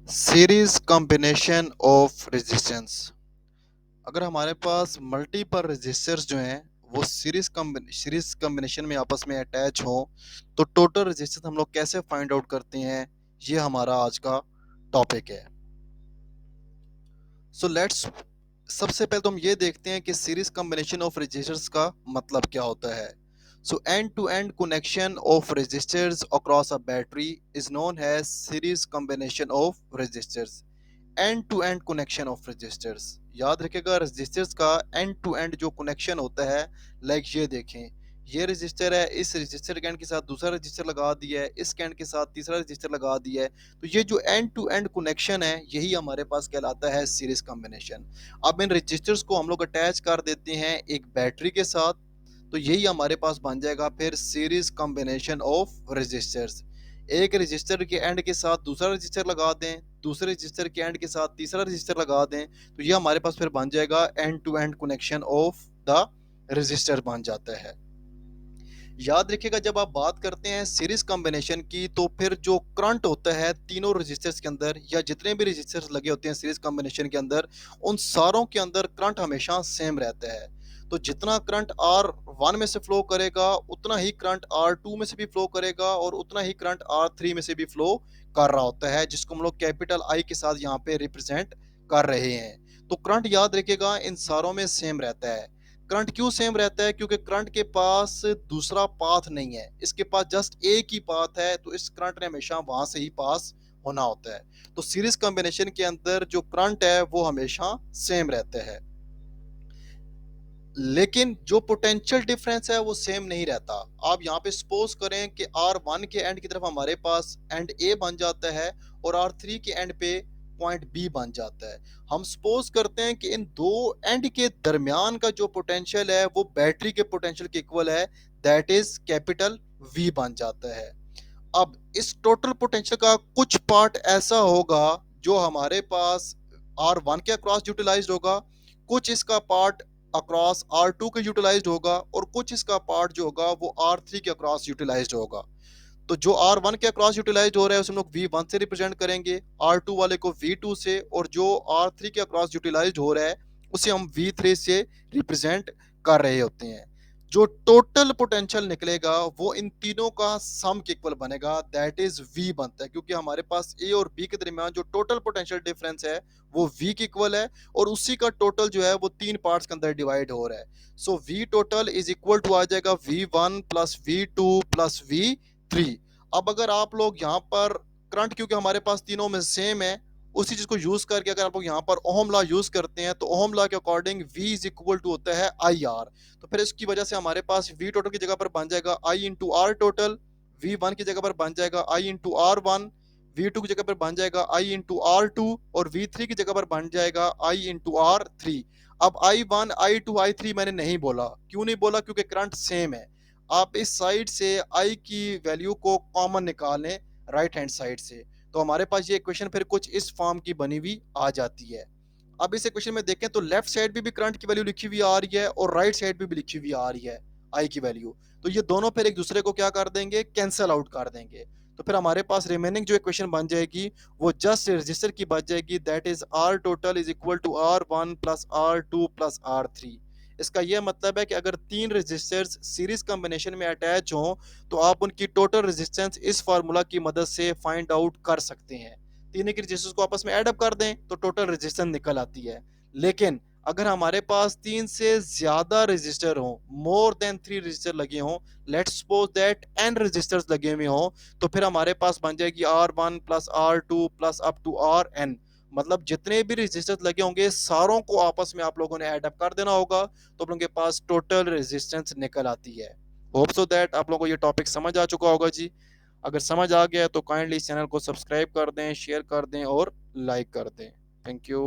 Series combination of resistance. अगर हमारे पास multiple resistors जो हैं वो सीरीज कॉम्बिनेशन में आपस में अटैच हों तो टोटल रेजिस्टेंस हम लोग कैसे फाइंड आउट करते हैं, ये हमारा आज का टॉपिक है। सो लेट्स सबसे पहले तो हम ये देखते हैं कि सीरीज कॉम्बिनेशन ऑफ रेजिस्टर्स का मतलब क्या होता है। So end to end connection of resistors across a battery is known as series combination of resistors. End to end connection of resistors, याद रखिएगा रजिस्टर्स का एंड टू एंड जो connection होता है। लाइक ये देखें, ये रजिस्टर है, इस रजिस्टर के एंड के साथ दूसरा रजिस्टर लगा दिया है, इस एंड के साथ तीसरा रजिस्टर लगा दिया है। तो ये जो एंड टू एंड कनेक्शन है यही हमारे पास कहलाता है सीरीज कॉम्बिनेशन। अब इन रजिस्टर्स को हम लोग अटैच कर देते हैं एक बैटरी के साथ, तो यही हमारे पास बन जाएगा फिर सीरीज कॉम्बिनेशन ऑफ रजिस्टर्स। एक रजिस्टर के एंड के साथ दूसरा रजिस्टर लगा दें, दूसरे रजिस्टर के एंड के साथ तीसरा रजिस्टर लगा दें, तो ये हमारे पास फिर बन जाएगा end to end connection of the resistor बन जाता है। याद रखिएगा जब आप बात करते हैं सीरीज कॉम्बिनेशन की तो फिर जो करंट होता है तीनों रजिस्टर्स के अंदर या जितने भी रजिस्टर्स लगे होते हैं सीरीज कॉम्बिनेशन के अंदर, उन सारों के अंदर करंट हमेशा सेम रहता है। तो जितना करंट R1 में से फ्लो करेगा उतना ही करंट R2 में से भी फ्लो करेगा और उतना ही करंट R3 में से भी फ्लो कर रहा होता है, जिसको हम लोग कैपिटल I के साथ यहाँ पे रिप्रेजेंट कर रहे हैं। तो करंट याद रखिएगा इन सारों में सेम रहता है। करंट क्यों सेम रहता है? क्योंकि करंट के पास दूसरा पाथ नहीं है, इसके पास जस्ट एक ही पाथ है, तो इस करंट ने हमेशा वहां से ही पास होना होता है। तो सीरीज कॉम्बिनेशन के अंदर जो करंट है वो हमेशा सेम रहता है, लेकिन जो पोटेंशियल डिफरेंस है वो सेम नहीं रहता। आप यहाँ पे सपोज करें कि R1 के एंड की तरफ हमारे पास एंड ए बन जाता है और R3 के एंड पे पॉइंट बी बन जाता है। हम सपोज करते हैं कि इन दो एंड के दरमियान का जो पोटेंशियल है वो बैटरी के पोटेंशियल के इक्वल है, दैट इज कैपिटल V बन जाता है। अब इस टोटल पोटेंशियल का कुछ पार्ट ऐसा होगा जो हमारे पास R1 के अक्रॉस यूटिलाइज्ड होगा, कुछ इसका पार्ट अक्रॉस R2 के यूटिलाइज्ड होगा और कुछ इसका पार्ट जो होगा वो R3 के अक्रॉस यूटिलाइज्ड होगा। तो जो R1 के अक्रॉस यूटिलाइज्ड हो रहा है उसे हम लोग V1 से रिप्रेजेंट करेंगे, R2 वाले को V2 से, और जो R3 के अक्रॉस यूटिलाइज्ड हो रहा है उसे हम V3 से रिप्रेजेंट कर रहे होते हैं। जो टोटल पोटेंशियल निकलेगा वो इन तीनों का सम के इक्वल बनेगा, दैट इज V बनता है, क्योंकि हमारे पास A और B के दरमियान जो टोटल पोटेंशियल डिफरेंस है वो V के इक्वल है और उसी का टोटल जो है वो तीन पार्ट्स के अंदर डिवाइड हो रहा है। So V total is equal to आ जाएगा V1 plus V2 plus V3। अब अगर आप लोग यहाँ पर करंट, क्योंकि हमारे पास तीनों में सेम है, उसी चीज को यूज करके अगर आप लोग यहाँ पर ओहम लॉ यूज करते हैं तो ओहम लॉ के according V is equal to होता है IR। तो फिर इसकी वजह से हमारे पास V टोटल की जगह पर बन जाएगा I into are total, V1 की जगह पर बन जाएगा I इंटू R1, V2 की जगह पर बन जाएगा I इंटू R2 और V3 की जगह पर बन जाएगा I इंटू R3। अब I1 I2 I3 मैंने नहीं बोला, क्यों नहीं बोला? क्योंकि करंट सेम है। आप इस साइड से I की वैल्यू को कॉमन निकालें राइट हैंड साइड से, तो हमारे पास ये इक्वेशन फिर कुछ इस फॉर्म की बनी हुई आ जाती है। अब इस इक्वेशन में देखें तो लेफ्ट साइड पे भी करंट की वैल्यू लिखी हुई आ रही है और राइट साइड पे भी लिखी हुई आ रही है आई की वैल्यू। तो ये दोनों फिर एक दूसरे को क्या कर देंगे? कैंसल आउट कर देंगे। तो फिर हमारे पास रिमेनिंग जो इक्वेशन बन जाएगी वो जस्ट रजिस्टर की बच जाएगी, that is R total is equal to R1 plus R2 plus R3। इसका यह मतलब है कि अगर तीन रजिस्टर्स सीरीज कॉम्बिनेशन में अटैच हों तो आप उनकी टोटल रेजिस्टेंस इस फार्मूला की मदद से फाइंड आउट कर सकते हैं। तीनों के रेजिस्टेंस को आपस में ऐड अप कर दें तो टोटल रेजिस्टेंस निकल आती है। लेकिन अगर हमारे पास तीन से ज्यादा रजिस्टर हो, मोर देन 3 रजिस्टर लगे हों, let's suppose that n resistors लगे हुए हों, तो फिर हमारे पास बन जाएगी R1 plus R2 plus up to Rn। मतलब जितने भी रजिस्टर्स लगे होंगे सारों को आपस में आप लोगों ने ऐड अप कर देना होगा, तो आप लोगों के पास टोटल रेजिस्टेंस निकल आती है। होप सो दैट आप लोगों को ये टॉपिक समझ आ चुका होगा जी। अगर समझ आ गया तो काइंडली इस चैनल को सब्सक्राइब कर दें, शेयर कर दें और लाइक कर दें। Thank you.